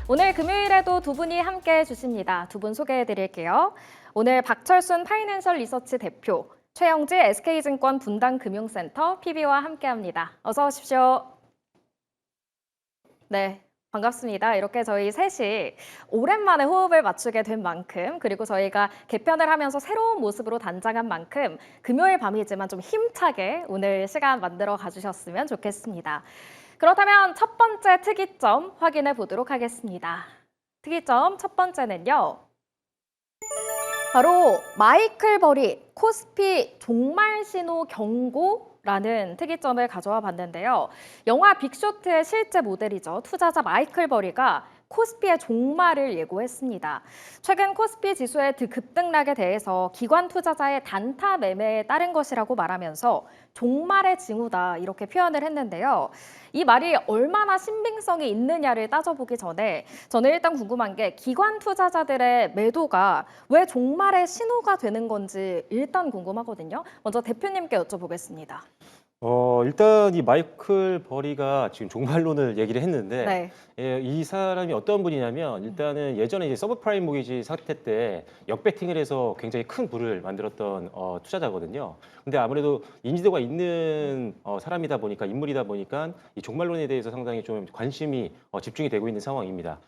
오늘 금요일에도 두 분이 함께 해주십니다. 두 분 소개해 드릴게요. 오늘 박철순 파이낸셜 리서치 대표, 최영지 SK증권 분당금융센터 PB와 함께합니다. 어서 오십시오. 네, 반갑습니다. 이렇게 저희 셋이 오랜만에 호흡을 맞추게 된 만큼, 그리고 저희가 개편을 하면서 새로운 모습으로 단장한 만큼 금요일 밤이지만 좀 힘차게 오늘 시간 만들어 가주셨으면 좋겠습니다. 그렇다면 첫 번째 특이점 확인해 보도록 하겠습니다. 특이점 첫 번째는요. 바로 마이클 버리 코스피 종말 신호 경고라는 특이점을 가져와 봤는데요. 영화 빅쇼트의 실제 모델이죠. 투자자 마이클 버리가 코스피의 종말을 예고했습니다. 최근 코스피 지수의 급등락에 대해서 기관 투자자의 단타 매매에 따른 것이라고 말하면서 종말의 징후다 이렇게 표현을 했는데요. 이 말이 얼마나 신빙성이 있느냐를 따져보기 전에 저는 일단 궁금한 게 기관 투자자들의 매도가 왜 종말의 신호가 되는 건지 일단 궁금하거든요. 먼저 대표님께 여쭤보겠습니다. 일단 이 마이클 버리가 지금 종말론을 얘기를 했는데 네. 이 사람이 어떤 분이냐면 일단은 예전에 이제 서브프라임 모기지 사태 때 역배팅을 해서 굉장히 큰 부를 만들었던 투자자거든요. 근데 아무래도 인지도가 있는 사람이다 보니까 인물이다 보니까 이 종말론에 대해서 상당히 좀 관심이 집중이 되고 있는 상황입니다.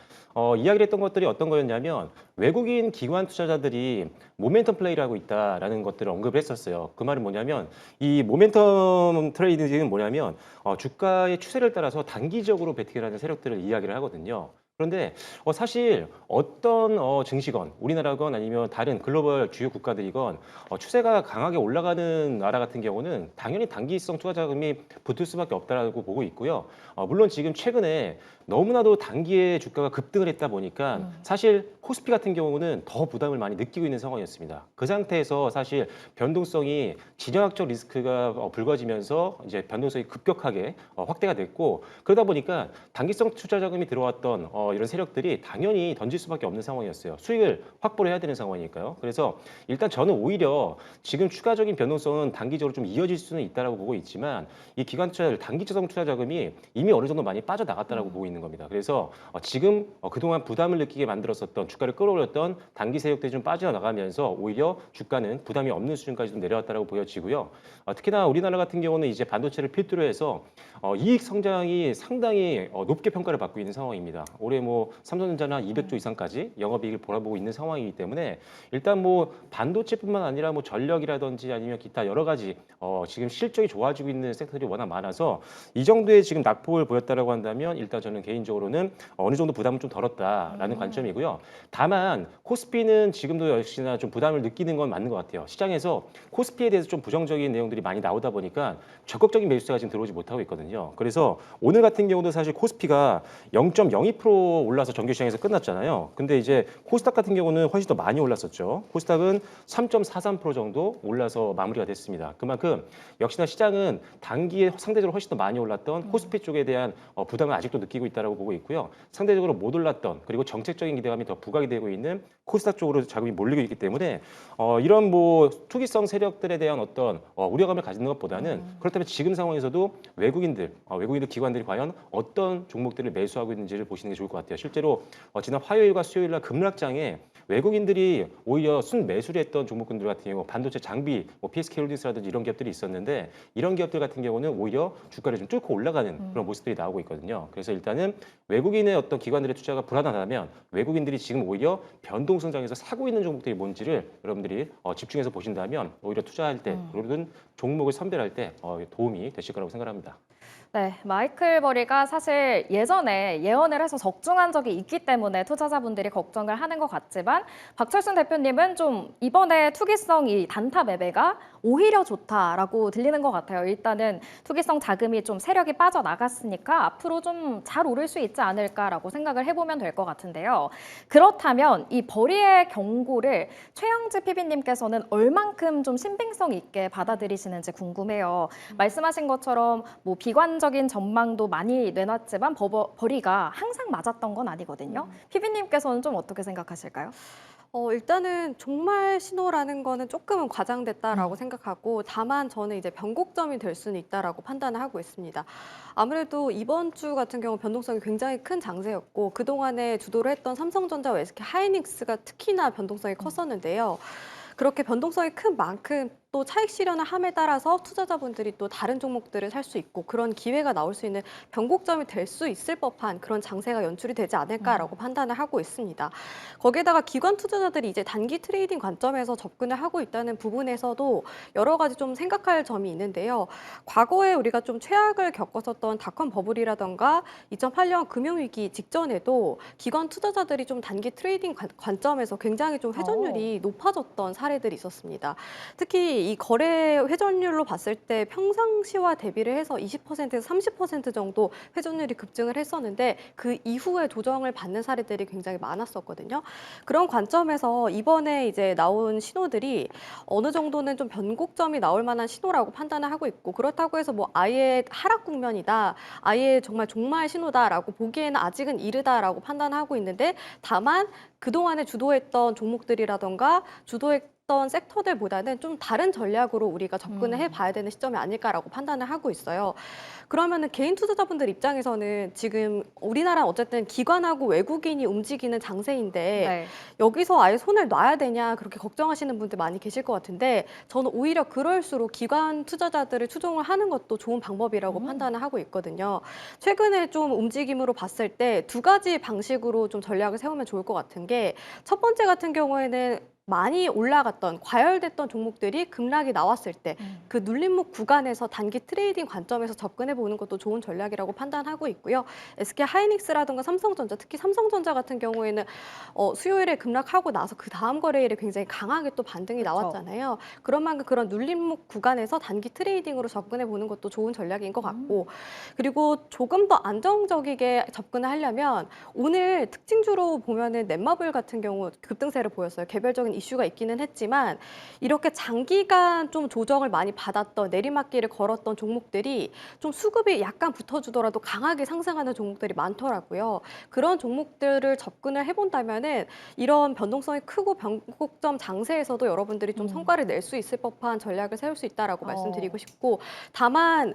이야기를 했던 것들이 어떤 거였냐면 외국인 기관 투자자들이 모멘텀 플레이를 하고 있다라는 것들을 언급을 했었어요. 그 말은 뭐냐면 이 모멘텀 트레이딩은 뭐냐면 주가의 추세를 따라서 단기적으로 베팅을 하는 세력들을 이야기를 하거든요. 그런데 사실 어떤 증시건 우리나라건 아니면 다른 글로벌 주요 국가들이건 추세가 강하게 올라가는 나라 같은 경우는 당연히 단기성 투자 자금이 붙을 수밖에 없다라고 보고 있고요. 물론 지금 최근에 너무나도 단기에 주가가 급등을 했다 보니까 사실 코스피 같은 경우는 더 부담을 많이 느끼고 있는 상황이었습니다. 그 상태에서 사실 변동성이 진영학적 리스크가 불거지면서 이제 변동성이 급격하게 확대가 됐고 그러다 보니까 단기성 투자 자금이 들어왔던 이런 세력들이 당연히 던질 수밖에 없는 상황이었어요. 수익을 확보를 해야 되는 상황이니까요. 그래서 일단 저는 오히려 지금 추가적인 변동성은 단기적으로 좀 이어질 수는 있다라고 보고 있지만 이 기관 투자들 단기성 투자 자금이 이미 어느 정도 많이 빠져나갔다라고 보고 있는 겁니다. 그래서 지금 그동안 부담을 느끼게 만들었었던 주가를 끌어올렸던 단기 세력들이 좀 빠져나가면서 오히려 주가는 부담이 없는 수준까지 좀 내려왔다라고 보여지고요. 특히나 우리나라 같은 경우는 이제 반도체를 필두로 해서 이익 성장이 상당히 높게 평가를 받고 있는 상황입니다. 올해 뭐 삼성전자는 한 200조 이상까지 영업이익을 보라보고 있는 상황이기 때문에 일단 뭐 반도체뿐만 아니라 뭐 전력이라든지 아니면 기타 여러 가지 지금 실적이 좋아지고 있는 섹터들이 워낙 많아서 이 정도의 지금 낙폭을 보였다라고 한다면 일단 저는 개인적으로는 어느 정도 부담을 좀 덜었다라는 관점이고요. 다만 코스피는 지금도 역시나 좀 부담을 느끼는 건 맞는 것 같아요. 시장에서 코스피에 대해서 좀 부정적인 내용들이 많이 나오다 보니까 적극적인 매수세가 지금 들어오지 못하고 있거든요. 그래서 오늘 같은 경우도 사실 코스피가 0.02% 올라서 정규시장에서 끝났잖아요. 근데 이제 코스닥 같은 경우는 훨씬 더 많이 올랐었죠. 코스닥은 3.43% 정도 올라서 마무리가 됐습니다. 그만큼 역시나 시장은 단기에 상대적으로 훨씬 더 많이 올랐던 코스피 쪽에 대한 부담을 아직도 느끼고 있다고 보고 있고요. 상대적으로 못 올랐던 그리고 정책적인 기대감이 더 부각이 되고 있는 코스닥 쪽으로 자금이 몰리고 있기 때문에 이런 뭐 투기성 세력들에 대한 어떤 우려감을 가지는 것보다는 그렇다면 지금 상황에서도 외국인들 기관들이 과연 어떤 종목들을 매수하고 있는지를 보시는 게 좋을 것 같아요. 실제로 지난 화요일과 수요일 날 급락장에 외국인들이 오히려 순매수를 했던 종목군들 같은 경우 반도체 장비, 뭐 PSK홀딩스라든지 이런 기업들이 있었는데 이런 기업들 같은 경우는 오히려 주가를 좀 뚫고 올라가는 그런 모습들이 나오고 있거든요. 그래서 일단은 외국인의 어떤 기관들의 투자가 불안하다면 외국인들이 지금 오히려 변동성장에서 사고 있는 종목들이 뭔지를 여러분들이 집중해서 보신다면 오히려 투자할 때 그리고 종목을 선별할 때 도움이 되실 거라고 생각합니다. 네, 마이클 버리가 사실 예전에 예언을 해서 적중한 적이 있기 때문에 투자자분들이 걱정을 하는 것 같지만 박철순 대표님은 좀 이번에 투기성 이 단타 매매가 오히려 좋다라고 들리는 것 같아요. 일단은 투기성 자금이 좀 세력이 빠져나갔으니까 앞으로 좀 잘 오를 수 있지 않을까라고 생각을 해보면 될 것 같은데요. 그렇다면 이 버리의 경고를 최영지 PB님께서는 얼만큼 좀 신빙성 있게 받아들이시는지 궁금해요. 말씀하신 것처럼 뭐 비관적인 전망도 많이 내놨지만 버리가 항상 맞았던 건 아니거든요. PB님께서는 좀 어떻게 생각하실까요? 일단은 종말 신호라는 거는 조금은 과장됐다라고 생각하고 다만 저는 이제 변곡점이 될 수는 있다라고 판단을 하고 있습니다. 아무래도 이번 주 같은 경우 변동성이 굉장히 큰 장세였고 그동안에 주도를 했던 삼성전자와 SK 하이닉스가 특히나 변동성이 컸었는데요. 그렇게 변동성이 큰 만큼 또 차익 실현을 함에 따라서 투자자분들이 또 다른 종목들을 살 수 있고 그런 기회가 나올 수 있는 변곡점이 될 수 있을 법한 그런 장세가 연출이 되지 않을까라고 판단을 하고 있습니다. 거기에다가 기관 투자자들이 이제 단기 트레이딩 관점에서 접근을 하고 있다는 부분에서도 여러 가지 좀 생각할 점이 있는데요. 과거에 우리가 좀 최악을 겪었었던 닷컴 버블이라던가 2008년 금융위기 직전에도 기관 투자자들이 좀 단기 트레이딩 관점에서 굉장히 좀 회전율이 높아졌던 사례들이 있었습니다. 특히 이 거래 회전율로 봤을 때 평상시와 대비를 해서 20%에서 30% 정도 회전율이 급증을 했었는데 그 이후에 조정을 받는 사례들이 굉장히 많았었거든요. 그런 관점에서 이번에 이제 나온 신호들이 어느 정도는 좀 변곡점이 나올 만한 신호라고 판단을 하고 있고 그렇다고 해서 뭐 아예 하락 국면이다, 아예 정말 종말 신호다라고 보기에는 아직은 이르다라고 판단하고 있는데 다만 그동안에 주도했던 종목들이라던가 주도했던 섹터들보다는 좀 다른 전략으로 우리가 접근을 해봐야 되는 시점이 아닐까라고 판단을 하고 있어요. 그러면은 개인 투자자분들 입장에서는 지금 우리나라 어쨌든 기관하고 외국인이 움직이는 장세인데 네. 여기서 아예 손을 놔야 되냐 그렇게 걱정하시는 분들 많이 계실 것 같은데 저는 오히려 그럴수록 기관 투자자들을 추종을 하는 것도 좋은 방법이라고 판단을 하고 있거든요. 최근에 좀 움직임으로 봤을 때 두 가지 방식으로 좀 전략을 세우면 좋을 것 같은 게 첫 번째 같은 경우에는 많이 올라갔던 과열됐던 종목들이 급락이 나왔을 때 그 눌림목 구간에서 단기 트레이딩 관점에서 접근해 보는 것도 좋은 전략이라고 판단하고 있고요. SK 하이닉스라든가 삼성전자, 특히 삼성전자 같은 경우에는 수요일에 급락하고 나서 그 다음 거래일에 굉장히 강하게 또 반등이 그쵸. 나왔잖아요. 그런 만큼 그런 눌림목 구간에서 단기 트레이딩으로 접근해 보는 것도 좋은 전략인 것 같고 그리고 조금 더 안정적이게 접근을 하려면 오늘 특징주로 보면은 넷마블 같은 경우 급등세를 보였어요. 개별적인 이슈가 있기는 했지만 이렇게 장기간 좀 조정을 많이 받았던 내리막길을 걸었던 종목들이 좀 수급이 약간 붙어주더라도 강하게 상승하는 종목들이 많더라고요. 그런 종목들을 접근을 해본다면은 이런 변동성이 크고 변곡점 장세에서도 여러분들이 좀 성과를 낼 수 있을 법한 전략을 세울 수 있다라고 말씀드리고 싶고 다만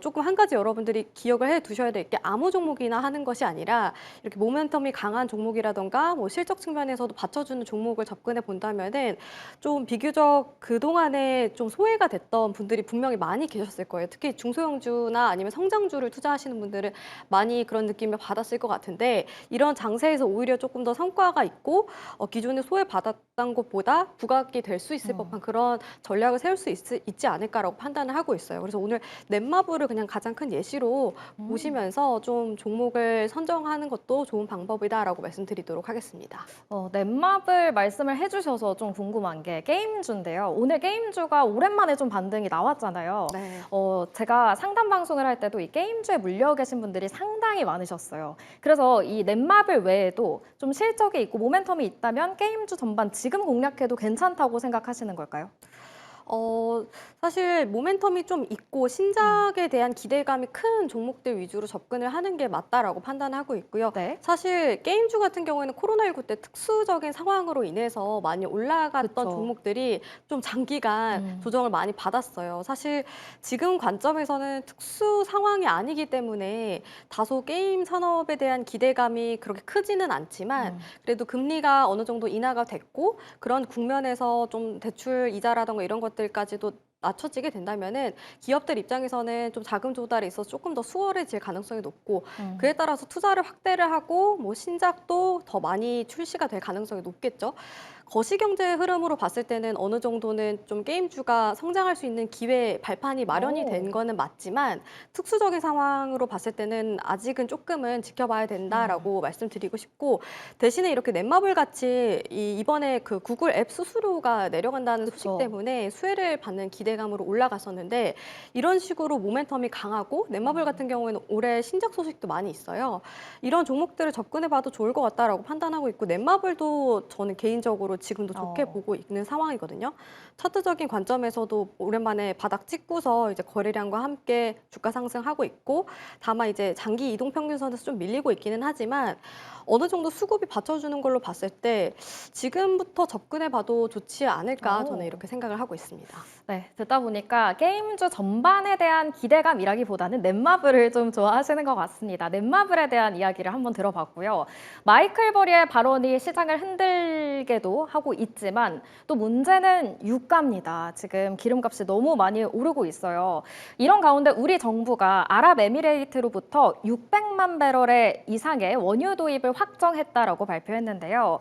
조금 한 가지 여러분들이 기억을 해 두셔야 될 게 아무 종목이나 하는 것이 아니라 이렇게 모멘텀이 강한 종목이라던가 뭐 실적 측면에서도 받쳐주는 종목을 접근해 본다면은 좀 비교적 그동안에 좀 소외가 됐던 분들이 분명히 많이 계셨을 거예요. 특히 중소형주나 아니면 성장주를 투자하시는 분들은 많이 그런 느낌을 받았을 것 같은데 이런 장세에서 오히려 조금 더 성과가 있고 기존에 소외받았던 것보다 부각이 될 수 있을 법한 그런 전략을 세울 수 있지 않을까라고 판단을 하고 있어요. 그래서 오늘 넷마블을 그냥 가장 큰 예시로 보시면서 좀 종목을 선정하는 것도 좋은 방법이다라고 말씀드리도록 하겠습니다. 넷마블 말씀을 해주셔서 좀 궁금한 게 게임주인데요. 오늘 게임주가 오랜만에 좀 반등이 나왔잖아요. 네. 제가 상담 방송을 할 때도 이 게임주에 물려 계신 분들이 상당히 많으셨어요. 그래서 이 넷마블 외에도 좀 실적이 있고 모멘텀이 있다면 게임주 전반 지금 공략해도 괜찮다고 생각하시는 걸까요? 사실 모멘텀이 좀 있고 신작에 대한 기대감이 큰 종목들 위주로 접근을 하는 게 맞다라고 판단하고 있고요. 네. 사실 게임주 같은 경우에는 코로나19 때 특수적인 상황으로 인해서 많이 올라갔던 그쵸. 종목들이 좀 장기간 조정을 많이 받았어요. 사실 지금 관점에서는 특수 상황이 아니기 때문에 다소 게임 산업에 대한 기대감이 그렇게 크지는 않지만 그래도 금리가 어느 정도 인하가 됐고 그런 국면에서 좀 대출 이자라던가 이런 것들까지도 낮춰지게 된다면은 기업들 입장에서는 좀 자금 조달에 있어서 조금 더 수월해질 가능성이 높고 그에 따라서 투자를 확대를 하고 뭐 신작도 더 많이 출시가 될 가능성이 높겠죠. 거시경제 흐름으로 봤을 때는 어느 정도는 좀 게임주가 성장할 수 있는 기회 발판이 마련이 된 거는 맞지만 특수적인 상황으로 봤을 때는 아직은 조금은 지켜봐야 된다라고 말씀드리고 싶고 대신에 이렇게 넷마블 같이 이번에 그 구글 앱 수수료가 내려간다는 소식 그쵸. 때문에 수혜를 받는 기대 기대감으로 올라갔었는데 이런 식으로 모멘텀이 강하고 넷마블 같은 경우에는 올해 신작 소식도 많이 있어요. 이런 종목들을 접근해봐도 좋을 것 같다라고 판단하고 있고 넷마블도 저는 개인적으로 지금도 좋게 보고 있는 상황이거든요. 차트적인 관점에서도 오랜만에 바닥 찍고서 이제 거래량과 함께 주가 상승하고 있고 다만 이제 장기 이동 평균선에서 좀 밀리고 있기는 하지만 어느 정도 수급이 받쳐주는 걸로 봤을 때 지금부터 접근해봐도 좋지 않을까 저는 이렇게 생각을 하고 있습니다. 네, 듣다 보니까 게임주 전반에 대한 기대감이라기보다는 넷마블을 좀 좋아하시는 것 같습니다. 넷마블에 대한 이야기를 한번 들어봤고요. 마이클 버리의 발언이 시장을 흔들게도 하고 있지만 또 문제는 유가입니다. 지금 기름값이 너무 많이 오르고 있어요. 이런 가운데 우리 정부가 아랍에미레이트로부터 600만 배럴의 이상의 원유 도입을 확정했다라고 발표했는데요.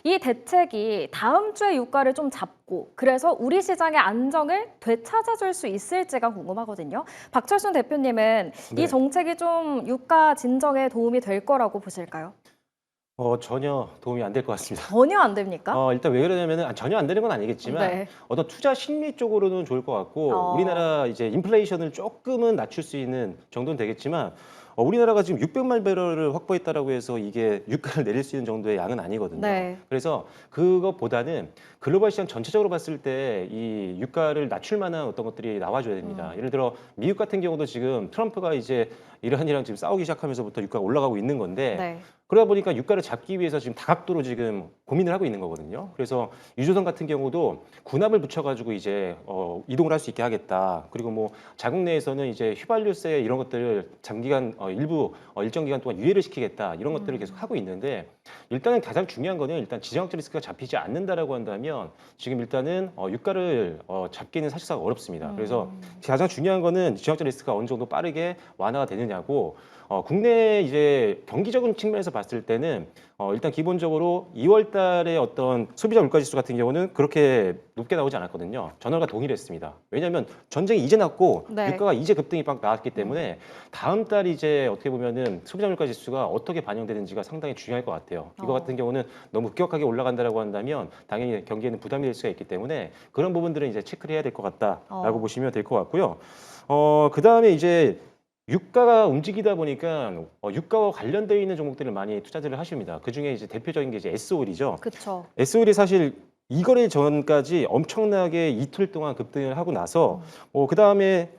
이 대책이 다음 주에 유가를 좀 잡고 그래서 우리 시장의 안정을 되찾아줄 수 있을지가 궁금하거든요. 박철순 대표님은 네. 이 정책이 좀 유가 진정에 도움이 될 거라고 보실까요? 전혀 도움이 안 될 것 같습니다. 전혀 안 됩니까? 일단 왜 그러냐면은 전혀 안 되는 건 아니겠지만 네. 어떤 투자 심리 쪽으로는 좋을 것 같고 어. 우리나라 이제 인플레이션을 조금은 낮출 수 있는 정도는 되겠지만 우리나라가 지금 600만 배럴을 확보했다라고 해서 이게 유가를 내릴 수 있는 정도의 양은 아니거든요. 네. 그래서 그것보다는 글로벌 시장 전체적으로 봤을 때 이 유가를 낮출 만한 어떤 것들이 나와줘야 됩니다. 예를 들어 미국 같은 경우도 지금 트럼프가 이제 이란이랑 지금 싸우기 시작하면서부터 유가가 올라가고 있는 건데 네. 그러다 보니까 유가를 잡기 위해서 지금 다각도로 지금 고민을 하고 있는 거거든요. 그래서 유조선 같은 경우도 군합을 붙여가지고 이제 이동을 할 수 있게 하겠다. 그리고 뭐 자국 내에서는 이제 휘발유세 이런 것들을 장기간 일부 일정 기간 동안 유예를 시키겠다. 이런 것들을 계속 하고 있는데 일단은 가장 중요한 거는 일단 지정학적 리스크가 잡히지 않는다라고 한다면 지금 일단은 유가를 잡기는 사실상 어렵습니다. 그래서 가장 중요한 거는 지정학적 리스크가 어느 정도 빠르게 완화가 되느냐고. 국내 이제 경기적인 측면에서 봤을 때는 일단 기본적으로 2월 달에 어떤 소비자 물가지수 같은 경우는 그렇게 높게 나오지 않았거든요. 전월과 동일했습니다. 왜냐하면 전쟁이 이제 났고 네. 유가가 이제 급등이 막 나왔기 때문에 다음 달 이제 어떻게 보면은 소비자 물가지수가 어떻게 반영되는지가 상당히 중요할 것 같아요. 이거 같은 경우는 너무 급격하게 올라간다라고 한다면 당연히 경기에는 부담이 될 수가 있기 때문에 그런 부분들은 이제 체크를 해야 될 것 같다라고 보시면 될 것 같고요. 그 다음에 이제 유가가 움직이다 보니까 유가와 관련되어 있는 종목들을 많이 투자들을 하십니다. 그 중에 이제 대표적인 게 이제 S올이죠. 그렇죠. S올이 사실 이거래 전까지 엄청나게 이틀 동안 급등을 하고 나서 그 다음에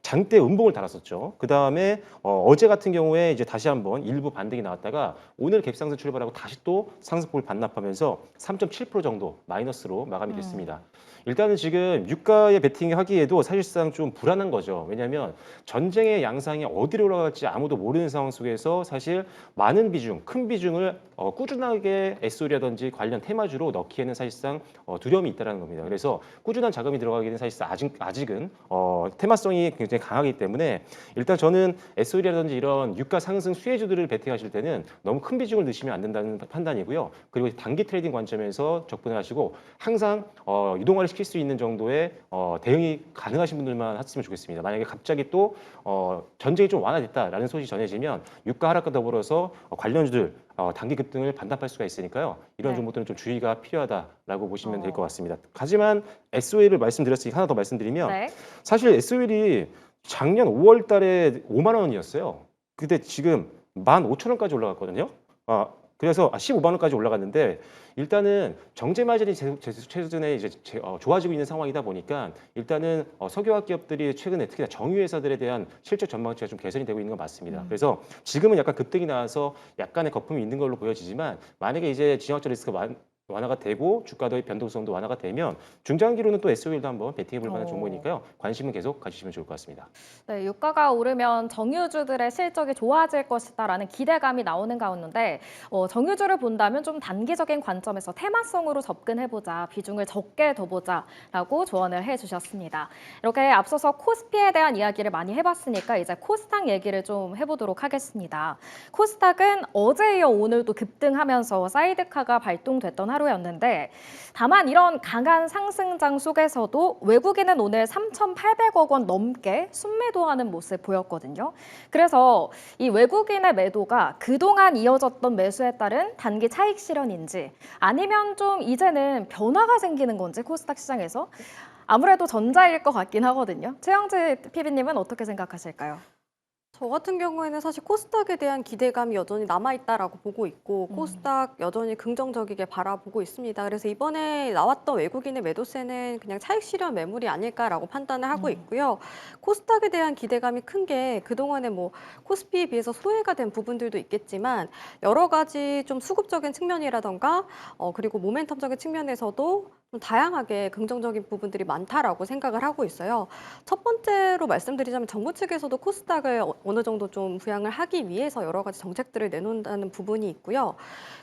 장대 음봉을 달았었죠. 그 다음에 어제 같은 경우에 이제 다시 한번 일부 반등이 나왔다가 오늘 갭상승 출발하고 다시 또 상승폭을 반납하면서 3.7% 정도 마이너스로 마감이 됐습니다. 일단은 지금 유가에 베팅하기에도 사실상 좀 불안한 거죠. 왜냐하면 전쟁의 양상이 어디로 올라갈지 아무도 모르는 상황 속에서 사실 많은 비중, 큰 비중을 꾸준하게 S올이라든지 관련 테마주로 넣기에는 사실상 두려움이 있다는 겁니다. 그래서 꾸준한 자금이 들어가기는 사실상 아직은 테마성이 굉장히 강하기 때문에 일단 저는 S올이라든지 이런 유가 상승 수혜주들을 베팅하실 때는 너무 큰 비중을 넣으시면 안 된다는 판단이고요. 그리고 단기 트레이딩 관점에서 접근을 하시고 항상 유동화를 시킬 수 있는 정도의 대응이 가능하신 분들만 했으면 좋겠습니다. 만약에 갑자기 또 전쟁이 좀 완화됐다라는 소식이 전해지면 유가 하락과 더불어서 관련주들 단기 급등을 반납할 수가 있으니까요. 이런 네. 종목들은 좀 주의가 필요하다라고 보시면 될 것 같습니다. 하지만 SOL을 말씀드렸으니까 하나 더 말씀드리면 네. 사실 SOL이 작년 5월 달에 5만 원이었어요. 근데 지금 15,000원까지 올라갔거든요. 그래서 15만 원까지 올라갔는데 일단은 정제 마진이 최근에 이제 좋아지고 있는 상황이다 보니까 일단은 석유화학 기업들이 최근에 특히나 정유 회사들에 대한 실적 전망치가 좀 개선이 되고 있는 건 맞습니다. 그래서 지금은 약간 급등이 나와서 약간의 거품이 있는 걸로 보여지지만 만약에 이제 지정학적 리스크가 완화가 되고 주가도의 변동성도 완화가 되면 중장기로는 또 SOL도 한번 베팅해 볼 만한 종목이니까요. 관심은 계속 가지시면 좋을 것 같습니다. 네, 유가가 오르면 정유주들의 실적이 좋아질 것이다라는 기대감이 나오는 가운데 정유주를 본다면 좀 단기적인 관점에서 테마성으로 접근해보자, 비중을 적게 둬보자라고 조언을 해주셨습니다. 이렇게 앞서서 코스피에 대한 이야기를 많이 해봤으니까 이제 코스닥 얘기를 좀 해보도록 하겠습니다. 코스닥은 어제 이어 오늘도 급등하면서 사이드카가 발동됐던 하루였는데 다만 이런 강한 상승장 속에서도 외국인은 오늘 3,800억 원 넘게 순매도하는 모습 보였거든요. 그래서 이 외국인의 매도가 그동안 이어졌던 매수에 따른 단기 차익 실현인지 아니면 좀 이제는 변화가 생기는 건지 코스닥 시장에서 아무래도 전자일 것 같긴 하거든요. 최영재 PD님은 어떻게 생각하실까요? 저 같은 경우에는 사실 코스닥에 대한 기대감이 여전히 남아있다라고 보고 있고 코스닥 여전히 긍정적이게 바라보고 있습니다. 그래서 이번에 나왔던 외국인의 매도세는 그냥 차익 실현 매물이 아닐까라고 판단을 하고 있고요. 코스닥에 대한 기대감이 큰 게 그동안에 뭐 코스피에 비해서 소외가 된 부분들도 있겠지만 여러 가지 좀 수급적인 측면이라던가 그리고 모멘텀적인 측면에서도 좀 다양하게 긍정적인 부분들이 많다라고 생각을 하고 있어요. 첫 번째로 말씀드리자면 정부 측에서도 코스닥을 어느 정도 좀 부양을 하기 위해서 여러 가지 정책들을 내놓는다는 부분이 있고요.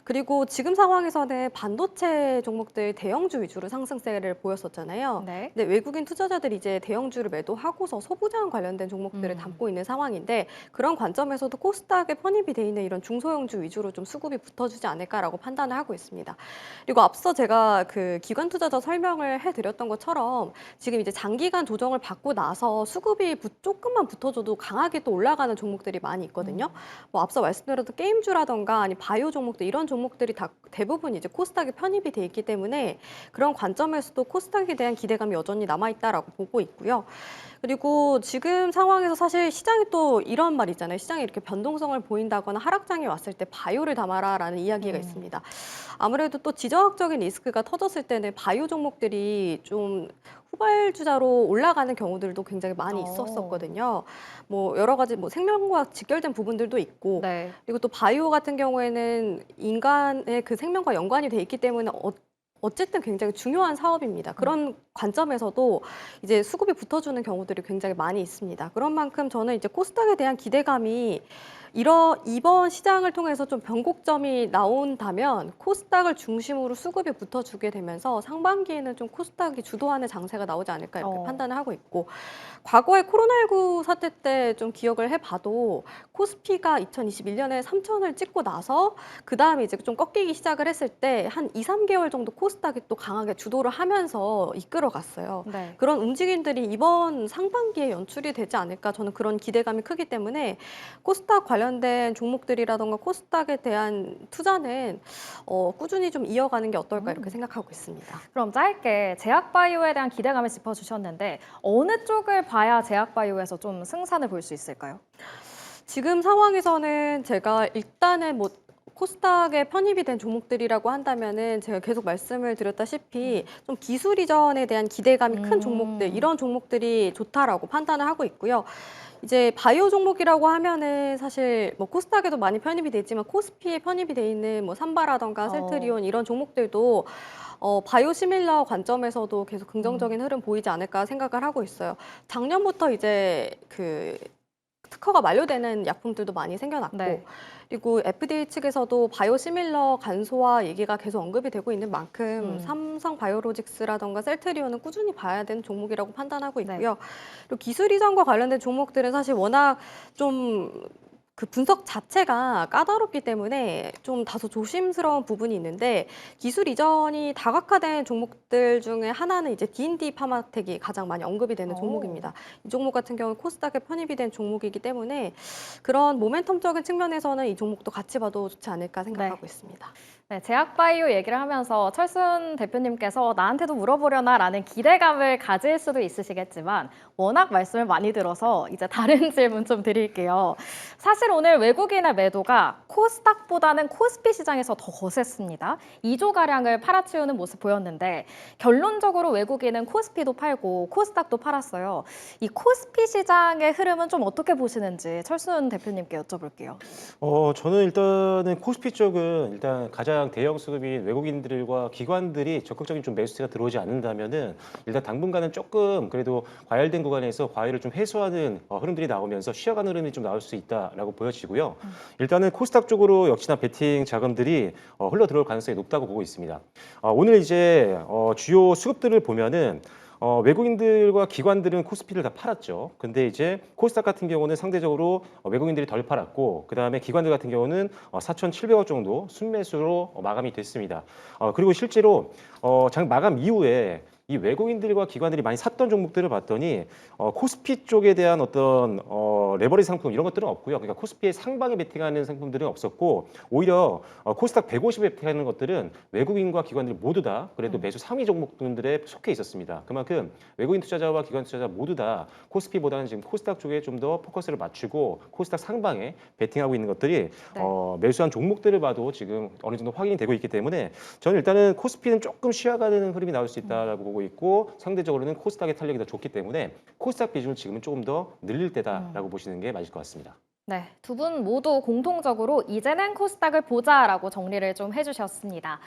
그리고 지금 상황에서는 반도체 종목들 대형주 위주로 상승세를 보였었잖아요. 네. 근데 외국인 투자자들이 이제 대형주를 매도하고서 소부장 관련된 종목들을 담고 있는 상황인데 그런 관점에서도 코스닥에 편입이 돼 있는 이런 중소형주 위주로 좀 수급이 붙어주지 않을까라고 판단을 하고 있습니다. 그리고 앞서 제가 그 기관 투자자 설명을 해드렸던 것처럼 지금 이제 장기간 조정을 받고 나서 수급이 조금만 붙어줘도 강하게 또 올라가는 종목들이 많이 있거든요. 뭐 앞서 말씀드렸던 게임주라던가 아니 바이오 종목들 이런 종목들이 다 대부분 이제 코스닥에 편입이 돼 있기 때문에 그런 관점에서도 코스닥에 대한 기대감이 여전히 남아있다라고 보고 있고요. 그리고 지금 상황에서 사실 시장이 또 이런 말 있잖아요. 시장이 이렇게 변동성을 보인다거나 하락장이 왔을 때 바이오를 담아라라는 이야기가 있습니다. 아무래도 또 지정학적인 리스크가 터졌을 때는 바이오 종목들이 좀 후발주자로 올라가는 경우들도 굉장히 많이 있었었거든요. 뭐 여러 가지 뭐 생명과 직결된 부분들도 있고 네. 그리고 또 바이오 같은 경우에는 인간의 그 생명과 연관이 돼 있기 때문에 어쨌든 굉장히 중요한 사업입니다. 그런 관점에서도 이제 수급이 붙어주는 경우들이 굉장히 많이 있습니다. 그런 만큼 저는 이제 코스닥에 대한 기대감이 이번 시장을 통해서 좀 변곡점이 나온다면 코스닥을 중심으로 수급이 붙어주게 되면서 상반기에는 좀 코스닥이 주도하는 장세가 나오지 않을까 이렇게 판단을 하고 있고 과거에 코로나19 사태 때 좀 기억을 해봐도 코스피가 2021년에 3천을 찍고 나서 그 다음에 이제 좀 꺾이기 시작을 했을 때 한 2, 3개월 정도 코스닥이 또 강하게 주도를 하면서 이끌어갔어요. 네. 그런 움직임들이 이번 상반기에 연출이 되지 않을까 저는 그런 기대감이 크기 때문에 코스닥 관련된 종목들이라던가 코스닥에 대한 투자는 꾸준히 좀 이어가는 게 어떨까 이렇게 생각하고 있습니다. 그럼 짧게 제약바이오에 대한 기대감을 짚어주셨는데 어느 쪽을 봐야 제약바이오에서 좀 승산을 볼 수 있을까요? 지금 상황에서는 제가 일단은 뭐 코스닥에 편입이 된 종목들이라고 한다면은 제가 계속 말씀을 드렸다시피 좀 기술 이전에 대한 기대감이 큰 종목들 이런 종목들이 좋다라고 판단을 하고 있고요. 이제 바이오 종목이라고 하면은 사실 뭐 코스닥에도 많이 편입이 돼 있지만 코스피에 편입이 돼 있는 뭐 삼바라던가 셀트리온 이런 종목들도 바이오 시밀러 관점에서도 계속 긍정적인 흐름 보이지 않을까 생각을 하고 있어요. 작년부터 이제 그 특허가 만료되는 약품들도 많이 생겨났고 네. 그리고 FDA 측에서도 바이오시밀러 간소화 얘기가 계속 언급이 되고 있는 만큼 삼성 바이오로직스라던가 셀트리온은 꾸준히 봐야 되는 종목이라고 판단하고 있고요. 그리고 기술 이전과 관련된 종목들은 사실 워낙 좀 그 분석 자체가 까다롭기 때문에 좀 다소 조심스러운 부분이 있는데 기술 이전이 다각화된 종목들 중에 하나는 이제 D&D 파마텍이 가장 많이 언급이 되는 종목입니다. 이 종목 같은 경우는 코스닥에 편입이 된 종목이기 때문에 그런 모멘텀적인 측면에서는 이 종목도 같이 봐도 좋지 않을까 생각하고 있습니다. 네, 제약바이오 얘기를 하면서 철순 대표님께서 나한테도 물어보려나라는 기대감을 가질 수도 있으시겠지만 워낙 말씀을 많이 들어서 이제 다른 질문 좀 드릴게요. 사실 오늘 외국인의 매도가 코스닥보다는 코스피 시장에서 더 거셌습니다. 2조가량을 팔아치우는 모습 보였는데 결론적으로 외국인은 코스피도 팔고 코스닥도 팔았어요. 이 코스피 시장의 흐름은 좀 어떻게 보시는지 철순 대표님께 여쭤볼게요. 저는 일단은 코스피 쪽은 일단 가장 대형 수급인 외국인들과 기관들이 적극적인 좀 매수세가 들어오지 않는다면은 일단 당분간은 조금 그래도 과열된 구간에서 과열을 좀 해소하는 흐름들이 나오면서 쉬어가는 흐름이 좀 나올 수 있다라고 보여지고요. 일단은 코스닥 쪽으로 역시나 베팅 자금들이 흘러 들어올 가능성이 높다고 보고 있습니다. 오늘 이제 주요 수급들을 보면은 외국인들과 기관들은 코스피를 다 팔았죠. 근데 이제 코스닥 같은 경우는 상대적으로 외국인들이 덜 팔았고 그다음에 기관들 같은 경우는 4,700억 정도 순매수로 마감이 됐습니다. 그리고 실제로 장 마감 이후에 이 외국인들과 기관들이 많이 샀던 종목들을 봤더니 코스피 쪽에 대한 어떤 레버리지 상품 이런 것들은 없고요. 그러니까 코스피의 상방에 베팅하는 상품들은 없었고 오히려 코스닥 150에 베팅하는 것들은 외국인과 기관들이 모두 다 그래도 매수 상위 종목들에 속해 있었습니다. 그만큼 외국인 투자자와 기관 투자자 모두 다 코스피보다는 지금 코스닥 쪽에 좀 더 포커스를 맞추고 코스닥 상방에 베팅하고 있는 것들이 매수한 종목들을 봐도 지금 어느 정도 확인이 되고 있기 때문에 저는 일단은 코스피는 조금 쉬어가는 흐름이 나올 수 있다라고 보고 있고 상대적으로는 코스닥의 탄력이 더 좋기 때문에 코스닥 비중을 지금은 조금 더 늘릴 때다라고 보시는 게 맞을 것 같습니다. 네, 두 분 모두 공통적으로 이제는 코스닥을 보자라고 정리를 좀 해주셨습니다.